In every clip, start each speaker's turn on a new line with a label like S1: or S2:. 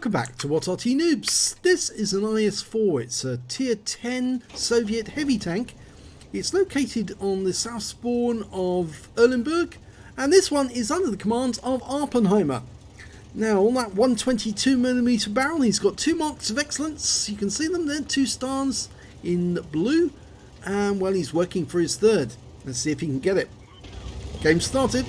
S1: Welcome back to What Arty Noobs. This is an IS-4. It's a tier 10 Soviet heavy tank. It's located on the south spawn of Erlenberg, and this one is under the command of Awppenheimer. Now, on that 122mm barrel, he's got 2 marks of excellence. You can see them there, 2 stars in blue, and well, he's working for his third. Let's see if he can get it. Game started.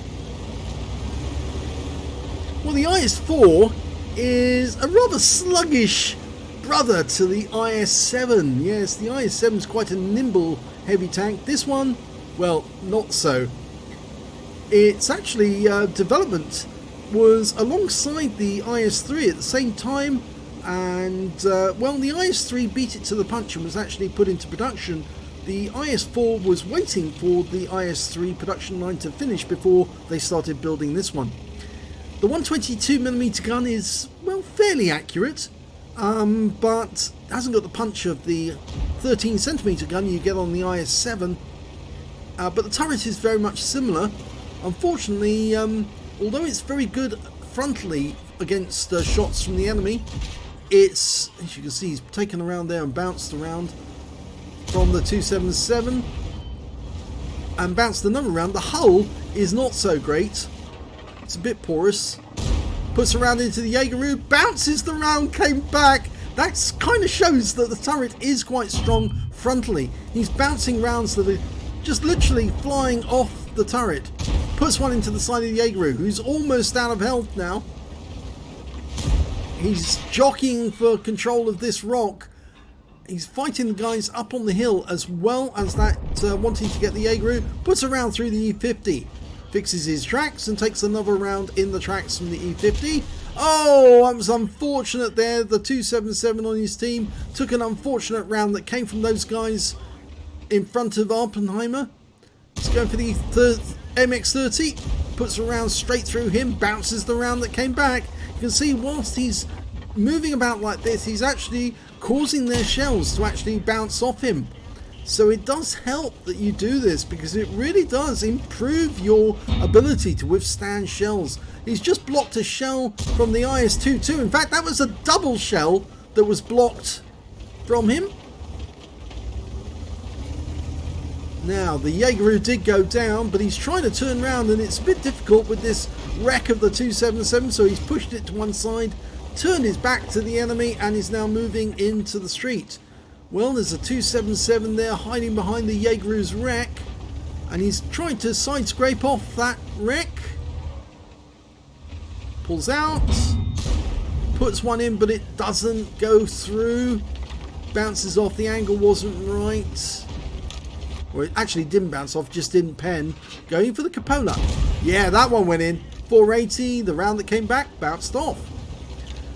S1: Well, the IS-4 is a rather sluggish brother to the IS-7. Yes, the IS-7 is quite a nimble heavy tank. This one, well, not so. Its actually development was alongside the IS-3 at the same time, and well, the IS-3 beat it to the punch and was actually put into production. The IS-4 was waiting for the IS-3 production line to finish before they started building this one. The 122mm gun is, well, fairly accurate, but hasn't got the punch of the 13cm gun you get on the IS-7. But the turret is very much similar. Unfortunately, although it's very good frontally against shots from the enemy, it's, as you can see, he's taken around there and bounced around from the 277 and bounced another round. The hull is not so great. It's a bit porous. Puts a round into the Jaegeru, bounces the round, came back. That kind of shows that the turret is quite strong frontally. He's bouncing rounds that are just literally flying off the turret. Puts one into the side of the Jaegeru, who's almost out of health now. He's jockeying for control of this rock. He's fighting the guys up on the hill as well as that wanting to get the Jaegeru. Puts a round through the E50. Fixes his tracks and takes another round in the tracks from the E50. Oh, that was unfortunate there. The 277 on his team took an unfortunate round that came from those guys in front of Awppenheimer. He's going for the MX-30. Puts a round straight through him. Bounces the round that came back. You can see whilst he's moving about like this, he's actually causing their shells to actually bounce off him. So it does help that you do this, because it really does improve your ability to withstand shells. He's just blocked a shell from the IS-2 too. In fact, that was a double shell that was blocked from him. Now, the Jaegeru did go down, but he's trying to turn around, and it's a bit difficult with this wreck of the 277, so he's pushed it to one side, turned his back to the enemy, and is now moving into the street. Well, there's a 277 there hiding behind the Jaegeru's wreck, and he's trying to side scrape off that wreck. Pulls out, puts one in, but it doesn't go through. Bounces off, the angle wasn't right. Or it actually didn't bounce off, just didn't pen. Going for the cupola. Yeah, that one went in. 480, the round that came back bounced off.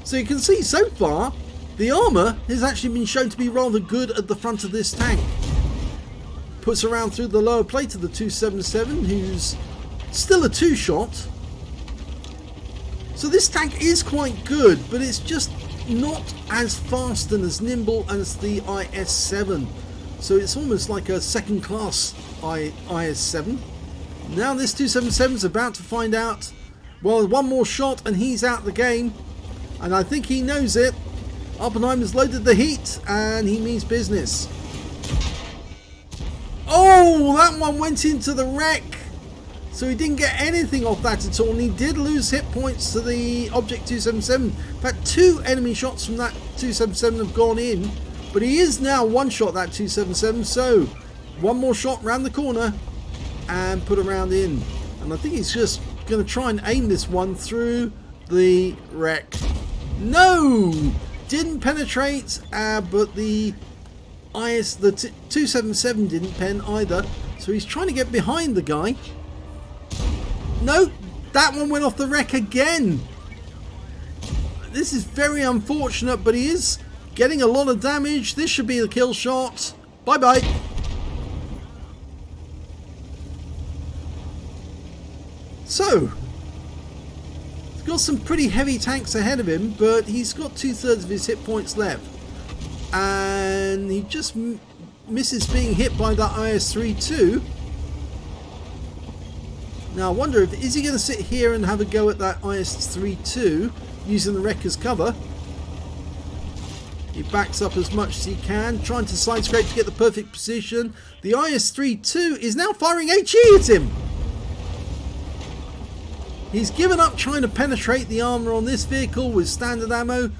S1: So you can see so far, the armour has actually been shown to be rather good at the front of this tank. Puts around through the lower plate of the 277, who's still a 2-shot. So this tank is quite good, but it's just not as fast and as nimble as the IS-7. So it's almost like a second class IS-7. Now this 277 is about to find out, well, one more shot and he's out the game. And I think he knows it. Awppenheimer's loaded the heat, and he means business. Oh, that one went into the wreck. So he didn't get anything off that at all, and he did lose hit points to the Object 277. In fact, 2 enemy shots from that 277 have gone in, but he is now one-shot that 277, so one more shot round the corner and put a round in. And I think he's just going to try and aim this one through the wreck. No! Didn't penetrate, but the 277 didn't pen either, so he's trying to get behind the guy. No, that one went off the wreck again. This is very unfortunate, but he is getting a lot of damage. This should be the kill shot. Bye bye. So he's got some pretty heavy tanks ahead of him, but he's got 2/3 of his hit points left, and he just misses being hit by that IS-3 too. Now I wonder if is he going to sit here and have a go at that IS-3 too, using the wreck as cover. He backs up as much as he can, trying to side scrape to get the perfect position. The IS-3-2 is now firing HE at him. He's given up trying to penetrate the armor on this vehicle with standard ammo,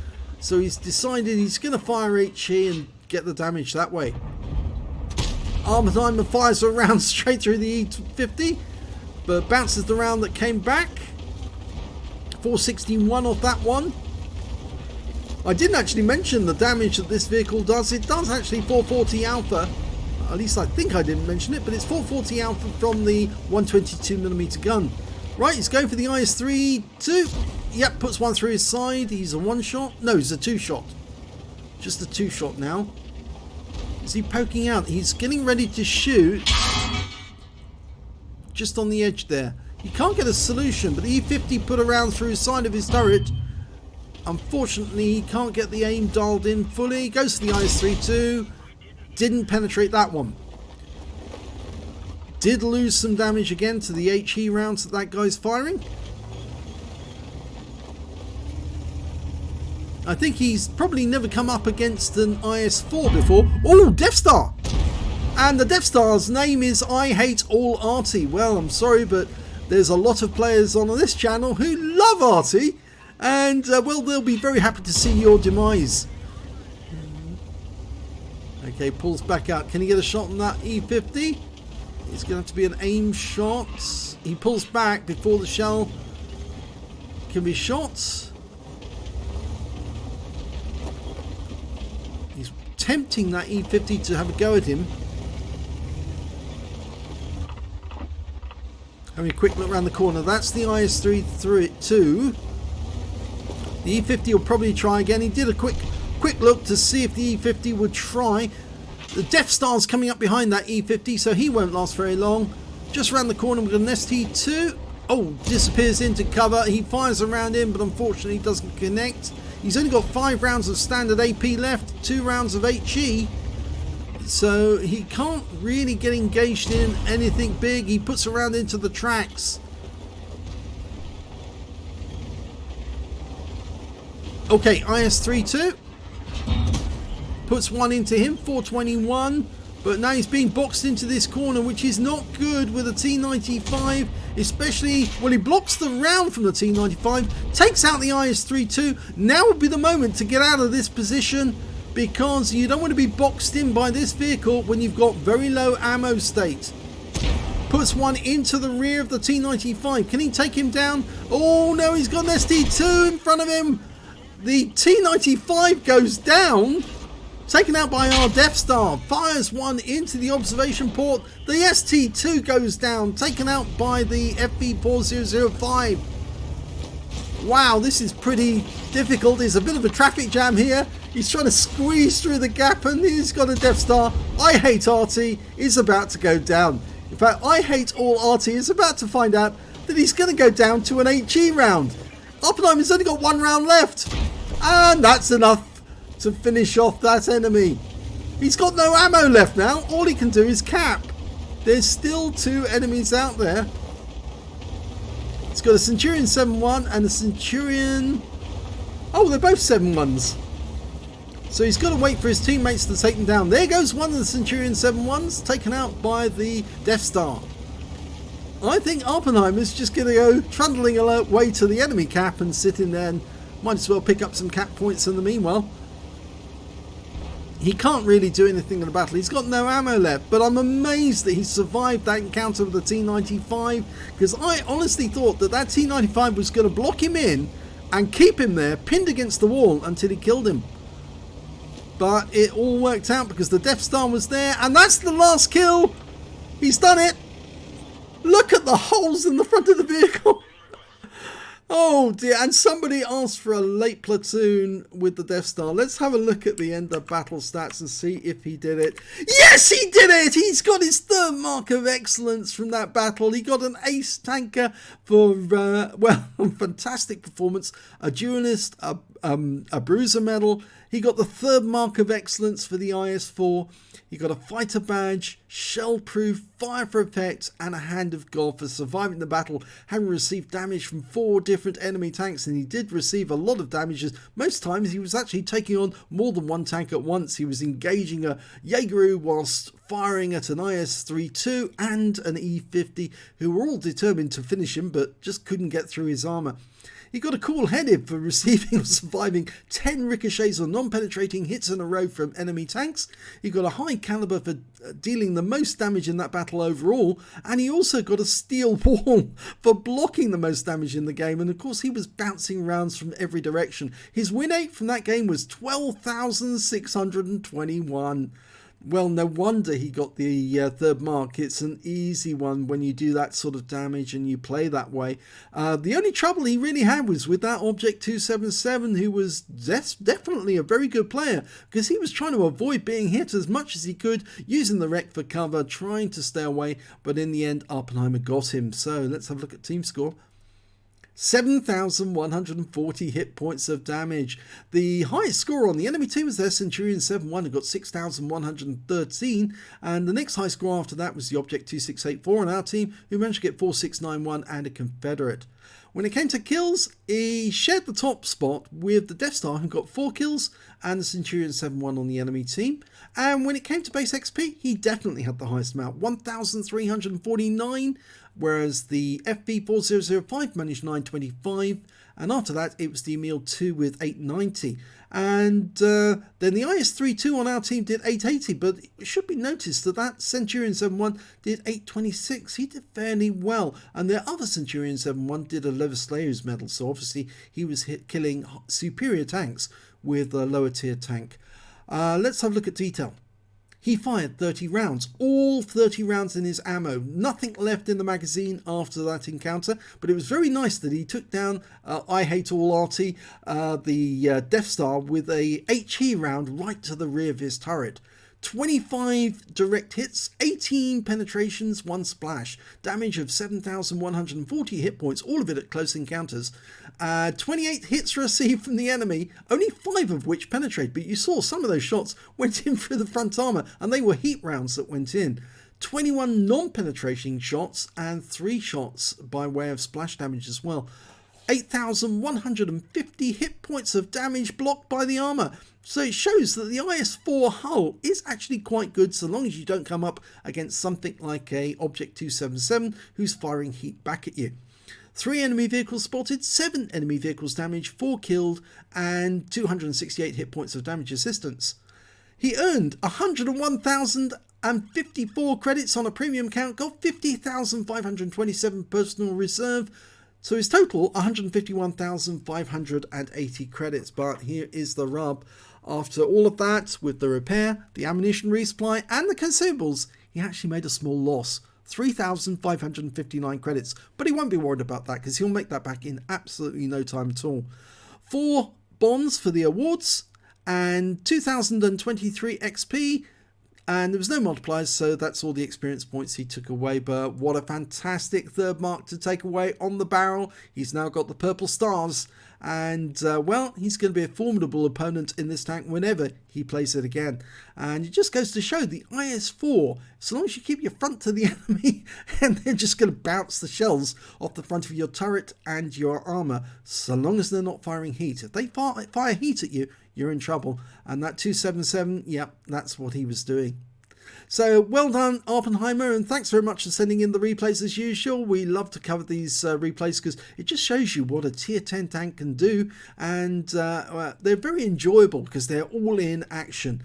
S1: so he's decided he's going to fire HE and get the damage that way. Awppenheimer fires a round straight through the E50, but bounces the round that came back. 461 off that one. I didn't actually mention the damage that this vehicle does. It does actually 440 alpha. At least I think I didn't mention it, but it's 440 alpha from the 122mm gun. Right, he's going for the IS-3-2. Yep, puts one through his side. He's a one shot. No, he's a two shot. Just a two shot now. Is he poking out? He's getting ready to shoot. Just on the edge there. He can't get a solution, but the E50 put a round through the side of his turret. Unfortunately, he can't get the aim dialed in fully. Goes to the IS-3-2. Didn't penetrate that one. Did lose some damage again to the HE rounds that guy's firing. I think he's probably never come up against an IS-4 before. Oh, Death Star! And the Death Star's name is I Hate All Arty. Well, I'm sorry, but there's a lot of players on this channel who love Arty. And, well, they'll be very happy to see your demise. Okay, pulls back out. Can he get a shot on that E50? It's going to have to be an aim shot. He pulls back before the shell can be shot. He's tempting that E50 to have a go at him. Having a quick look around the corner. That's the IS-3-2. The E50 will probably try again. He did a quick look to see if the E50 would try. The Death Star's coming up behind that E50, so he won't last very long. Just around the corner with an ST2. Oh, disappears into cover. He fires around him, but unfortunately doesn't connect. He's only got 5 rounds of standard AP left, 2 rounds of HE. So he can't really get engaged in anything big. He puts a round into the tracks. Okay, IS-3-2 puts one into him, 421, but now he's being boxed into this corner, which is not good with a T95, especially, well, he blocks the round from the T95, takes out the IS-3-2. Now would be the moment to get out of this position, because you don't want to be boxed in by this vehicle when you've got very low ammo state. Puts one into the rear of the T95. Can he take him down? Oh no, he's got an ST2 in front of him. The T95 goes down, taken out by our Death Star, fires one into the observation port. The ST2 goes down, taken out by the FV4005. Wow, this is pretty difficult. There's a bit of a traffic jam here. He's trying to squeeze through the gap and he's got a Death Star. I Hate Arty is about to go down. In fact, I Hate All Arty is about to find out that he's going to go down to an HE round. Awppenheimer's only got 1 round left. And that's enough to finish off that enemy. He's got no ammo left now. All he can do is cap. There's still 2 enemies out there. He's got a Centurion 7-1 and a Centurion... Oh, they're both 7-1s. So he's got to wait for his teammates to take him down. There goes one of the Centurion 7-1s, taken out by the Death Star. I think Awppenheimer's just going to go trundling away to the enemy cap and sit in there and might as well pick up some cap points in the meanwhile. He can't really do anything in the battle. He's got no ammo left, but I'm amazed that he survived that encounter with the T95, because I honestly thought that that T95 was going to block him in and keep him there pinned against the wall until he killed him. But it all worked out because the Death Star was there, and that's the last kill. He's done it. Look at the holes in the front of the vehicle. Oh dear, and somebody asked for a late platoon with the Death Star. Let's have a look at the end of battle stats and see if he did it. Yes, he did it! He's got his 3rd mark of excellence from that battle. He got an ace tanker for, well, fantastic performance. A duelist, a bruiser medal. He got the 3rd mark of excellence for the IS-4. He got a fighter badge, shell-proof, fire for effect, and a hand of God for surviving the battle, having received damage from 4 different enemy tanks. And he did receive a lot of damages. Most times he was actually taking on more than one tank at once. He was engaging a Jaeger whilst firing at an IS-3-2 and an E-50, who were all determined to finish him but just couldn't get through his armour. He got a cool headed for receiving or surviving 10 ricochets or non-penetrating hits in a row from enemy tanks. He got a high caliber for dealing the most damage in that battle overall, and he also got a steel wall for blocking the most damage in the game. And of course he was bouncing rounds from every direction. His win rate from that game was 12,621. Well, no wonder he got the 3rd mark. It's an easy one when you do that sort of damage and you play that way. The only trouble he really had was with that Object 277, who was definitely a very good player, because he was trying to avoid being hit as much as he could, using the wreck for cover, trying to stay away, but in the end Awppenheimer got him. So let's have a look at team score. 7,140 hit points of damage. The highest score on the enemy team was their Centurion 7-1, who got 6,113, and the next high score after that was the Object 2684 on our team, who managed to get 4691 and a Confederate. When it came to kills, he shared the top spot with the Death Star, who got 4 kills, and the Centurion 7-1 on the enemy team. And when it came to base XP, he definitely had the highest amount, 1,349, whereas the FV4005 managed 925, and after that it was the Emil 2 with 890. And then the IS-32 on our team did 880, but it should be noticed that Centurion 7-1 did 826. He did fairly well, and the other Centurion 7-1 did a Lever Slayer's medal, so obviously he was killing superior tanks with a lower tier tank. Let's have a look at detail. He fired 30 rounds, all 30 rounds in his ammo, nothing left in the magazine after that encounter, but it was very nice that he took down I Hate All Arty, the Death Star, with a HE round right to the rear of his turret. 25 direct hits, 18 penetrations, 1 splash, damage of 7,140 hit points, all of it at close encounters. 28 hits received from the enemy, only 5 of which penetrate, but you saw some of those shots went in through the front armour, and they were heat rounds that went in. 21 non-penetrating shots and 3 shots by way of splash damage as well. 8,150 hit points of damage blocked by the armour. So it shows that the IS-4 hull is actually quite good, so long as you don't come up against something like a Object 277 who's firing heat back at you. 3 enemy vehicles spotted, 7 enemy vehicles damaged, 4 killed, and 268 hit points of damage assistance. He earned 101,054 credits on a premium count, got 50,527 personal reserve. So his total, 151,580 credits. But here is the rub. After all of that, with the repair, the ammunition resupply, and the consumables, he actually made a small loss. 3,559 credits. But he won't be worried about that, because he'll make that back in absolutely no time at all. 4 bonds for the awards, and 2,023 XP. And there was no multipliers, so that's all the experience points he took away. But what a fantastic 3rd mark to take away on the barrel. He's now got the purple stars. And, well, he's going to be a formidable opponent in this tank whenever he plays it again. And it just goes to show the IS-4, so long as you keep your front to the enemy, and they're just going to bounce the shells off the front of your turret and your armour, so long as they're not firing heat. If they fire heat at you, you're in trouble. And that 277, yep, that's what he was doing. So well done, Awppenheimer, and thanks very much for sending in the replays as usual. We love to cover these replays because it just shows you what a tier 10 tank can do, and they're very enjoyable because they're all in action.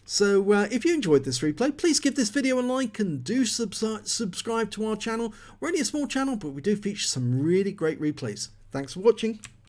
S1: So if you enjoyed this replay, please give this video a like and do subscribe to our channel. We're only a small channel, but we do feature some really great replays. Thanks for watching.